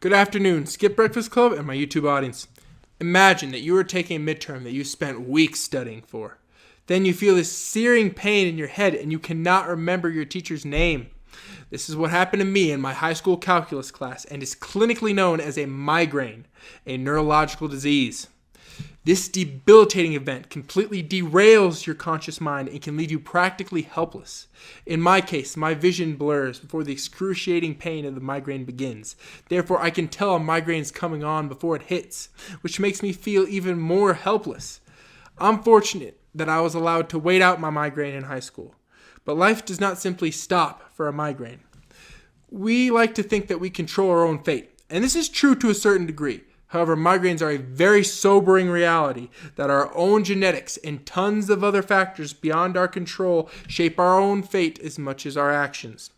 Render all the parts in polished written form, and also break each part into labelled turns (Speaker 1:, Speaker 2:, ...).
Speaker 1: Good afternoon, Skip Breakfast Club and my YouTube audience. Imagine that you are taking a midterm that you spent weeks studying for. Then you feel this searing pain in your head and you cannot remember your teacher's name. This is what happened to me in my high school calculus class and is clinically known as a migraine, a neurological disease. This debilitating event completely derails your conscious mind and can leave you practically helpless. In my case, my vision blurs before the excruciating pain of the migraine begins. Therefore, I can tell a migraine is coming on before it hits, which makes me feel even more helpless. I'm fortunate that I was allowed to wait out my migraine in high school. But life does not simply stop for a migraine. We like to think that we control our own fate, and this is true to a certain degree. However, migraines are a very sobering reality that our own genetics and tons of other factors beyond our control shape our own fate as much as our actions.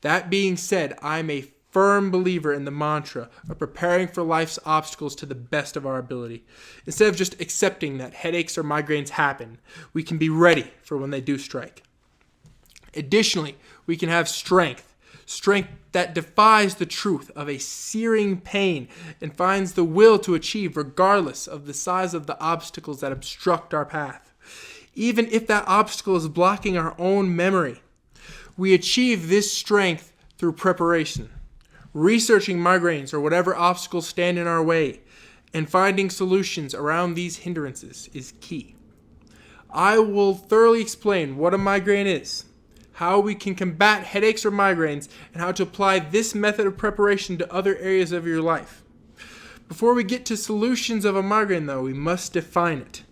Speaker 1: That being said, I'm a firm believer in the mantra of preparing for life's obstacles to the best of our ability. Instead of just accepting that headaches or migraines happen, we can be ready for when they do strike. Additionally, we can have strength that defies the truth of a searing pain and finds the will to achieve regardless of the size of the obstacles that obstruct our path. Even if that obstacle is blocking our own memory, we achieve this strength through preparation. Researching migraines or whatever obstacles stand in our way and finding solutions around these hindrances is key. I will thoroughly explain what a migraine is, how we can combat headaches or migraines, and how to apply this method of preparation to other areas of your life. Before we get to solutions of a migraine, though, we must define it.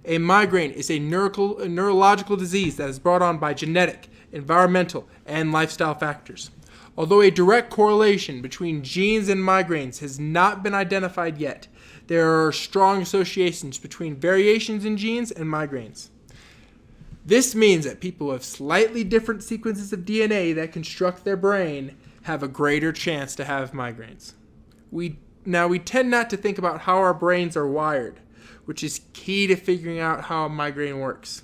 Speaker 1: A migraine is a neurological disease that is brought on by genetic, environmental, and lifestyle factors. Although a direct correlation between genes and migraines has not been identified yet, there are strong associations between variations in genes and migraines. This means that people with slightly different sequences of DNA that construct their brain have a greater chance to have migraines. We tend not to think about how our brains are wired, which is key to figuring out how a migraine works.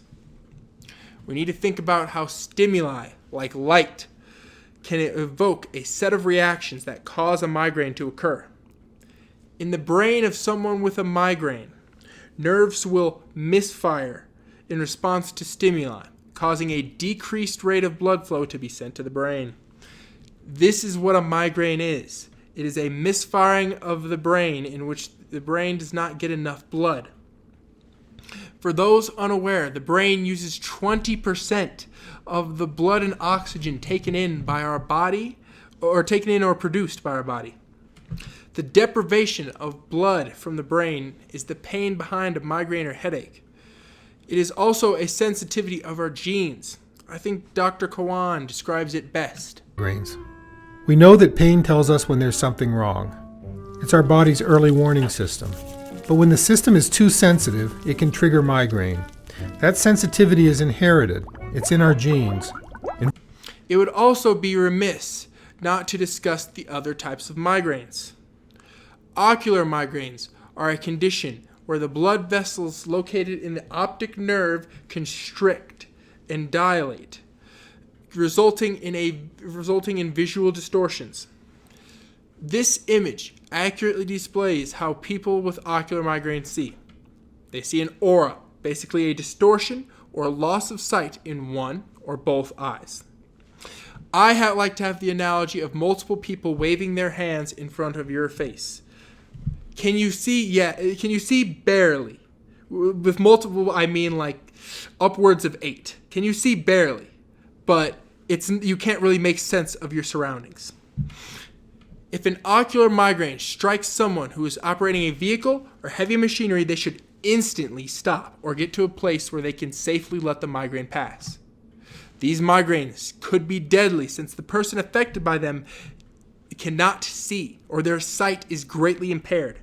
Speaker 1: We need to think about how stimuli, like light, can evoke a set of reactions that cause a migraine to occur. In the brain of someone with a migraine, nerves will misfire in response to stimuli, causing a decreased rate of blood flow to be sent to the brain. This is what a migraine is. It is a misfiring of the brain in which the brain does not get enough blood. For those unaware, the brain uses 20% of the blood and oxygen taken in by our body, or taken in or produced by our body. The deprivation of blood from the brain is the pain behind a migraine or headache. It is also a sensitivity of our genes. I think Dr. Kawan describes it best.
Speaker 2: Migraines. We know that pain tells us when there's something wrong. It's our body's early warning system. But when the system is too sensitive, it can trigger migraine. That sensitivity is inherited. It's in our genes.
Speaker 1: It would also be remiss not to discuss the other types of migraines. Ocular migraines are a condition where the blood vessels located in the optic nerve constrict and dilate, resulting in visual distortions. This image accurately displays how people with ocular migraines see. They see an aura, basically a distortion or loss of sight in one or both eyes. I like to have the analogy of multiple people waving their hands in front of your face. Can you see? Yeah. Can you see barely? With multiple, I mean like upwards of 8. Can you see barely? But you can't really make sense of your surroundings. If an ocular migraine strikes someone who is operating a vehicle or heavy machinery, they should instantly stop or get to a place where they can safely let the migraine pass. These migraines could be deadly since the person affected by them cannot see or their sight is greatly impaired.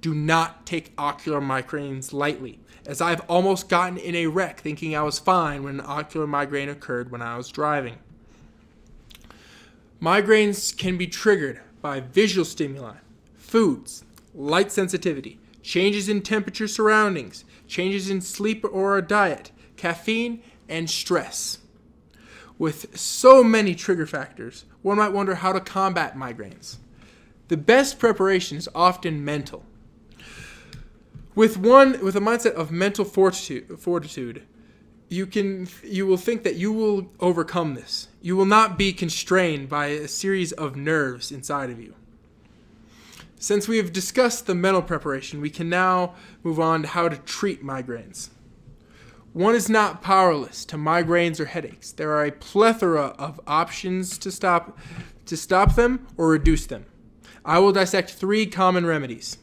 Speaker 1: Do not take ocular migraines lightly, as I've almost gotten in a wreck thinking I was fine when an ocular migraine occurred when I was driving. Migraines can be triggered by visual stimuli, foods, light sensitivity, changes in temperature surroundings, changes in sleep or diet, caffeine, and stress. With so many trigger factors, one might wonder how to combat migraines. The best preparation is often mental. With a mindset of mental fortitude, you will think that you will overcome this. You will not be constrained by a series of nerves inside of you. Since we have discussed the mental preparation, we can now move on to how to treat migraines. One is not powerless to migraines or headaches. There are a plethora of options to stop them or reduce them. I will dissect 3 common remedies.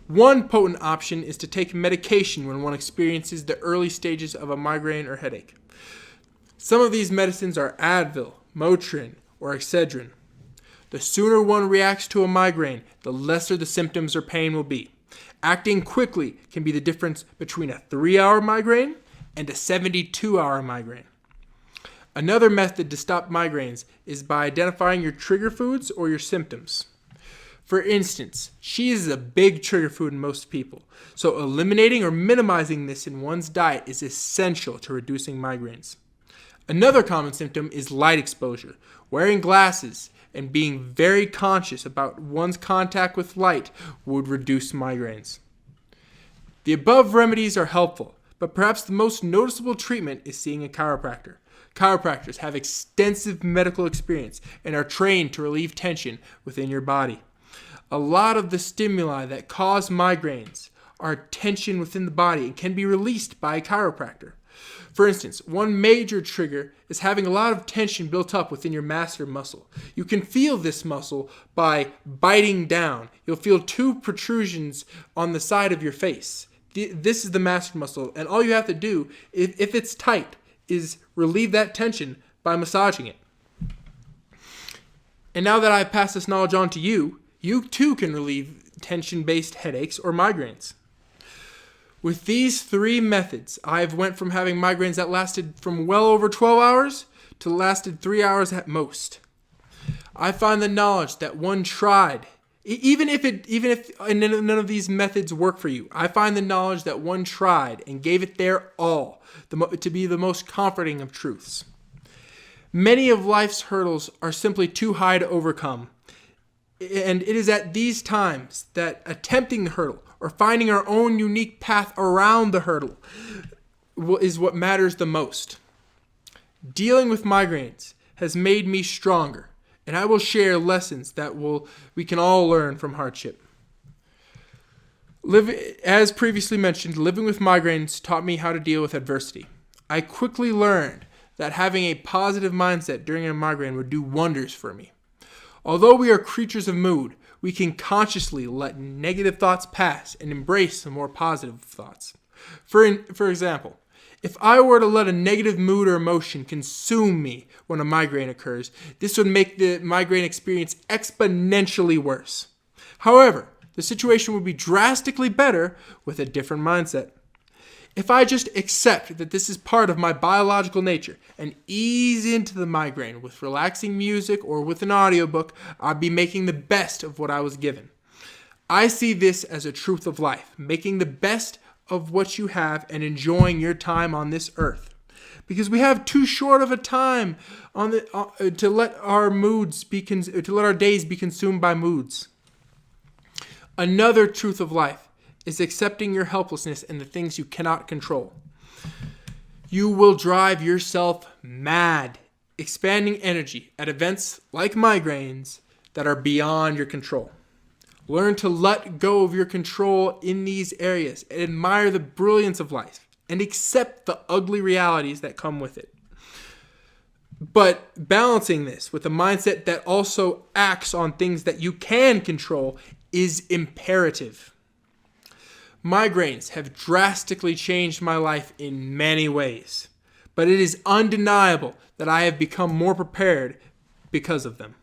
Speaker 1: One potent option is to take medication when one experiences the early stages of a migraine or headache. Some of these medicines are Advil, Motrin, or Excedrin. The sooner one reacts to a migraine, the lesser the symptoms or pain will be. Acting quickly can be the difference between a 3-hour migraine and a 72-hour migraine. Another method to stop migraines is by identifying your trigger foods or your symptoms. For instance, cheese is a big trigger food in most people, so eliminating or minimizing this in one's diet is essential to reducing migraines. Another common symptom is light exposure. Wearing glasses and being very conscious about one's contact with light would reduce migraines. The above remedies are helpful, but perhaps the most noticeable treatment is seeing a chiropractor. Chiropractors have extensive medical experience and are trained to relieve tension within your body. A lot of the stimuli that cause migraines are tension within the body and can be released by a chiropractor. For instance, one major trigger is having a lot of tension built up within your masseter muscle. You can feel this muscle by biting down. You'll feel 2 protrusions on the side of your face. This is the masseter muscle, and all you have to do, if it's tight, is relieve that tension by massaging it. And now that I've passed this knowledge on to you, you too can relieve tension-based headaches or migraines. With these 3 methods, I've went from having migraines that lasted from well over 12 hours to lasted 3 hours at most. I find the knowledge that one tried, even if none of these methods work for you, I find the knowledge that one tried and gave it their all to be the most comforting of truths. Many of life's hurdles are simply too high to overcome. And it is at these times that attempting the hurdle or finding our own unique path around the hurdle is what matters the most. Dealing with migraines has made me stronger, and I will share lessons that we can all learn from hardship. As previously mentioned, living with migraines taught me how to deal with adversity. I quickly learned that having a positive mindset during a migraine would do wonders for me. Although we are creatures of mood, we can consciously let negative thoughts pass and embrace some more positive thoughts. For example, if I were to let a negative mood or emotion consume me when a migraine occurs, this would make the migraine experience exponentially worse. However, the situation would be drastically better with a different mindset. If I just accept that this is part of my biological nature and ease into the migraine with relaxing music or with an audiobook, I'd be making the best of what I was given. I see this as a truth of life, making the best of what you have and enjoying your time on this earth. Because we have too short of a time to let our days be consumed by moods. Another truth of life is accepting your helplessness and the things you cannot control. You will drive yourself mad, expanding energy at events like migraines that are beyond your control. Learn to let go of your control in these areas and admire the brilliance of life and accept the ugly realities that come with it. But balancing this with a mindset that also acts on things that you can control is imperative. Migraines have drastically changed my life in many ways, but it is undeniable that I have become more prepared because of them.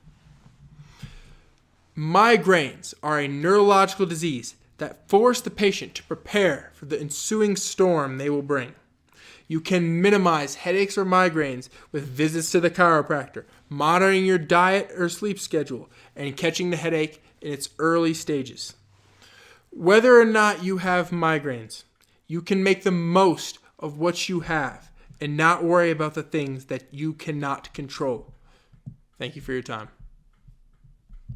Speaker 1: Migraines are a neurological disease that force the patient to prepare for the ensuing storm they will bring. You can minimize headaches or migraines with visits to the chiropractor, monitoring your diet or sleep schedule, and catching the headache in its early stages. Whether or not you have migraines, you can make the most of what you have and not worry about the things that you cannot control. Thank you for your time.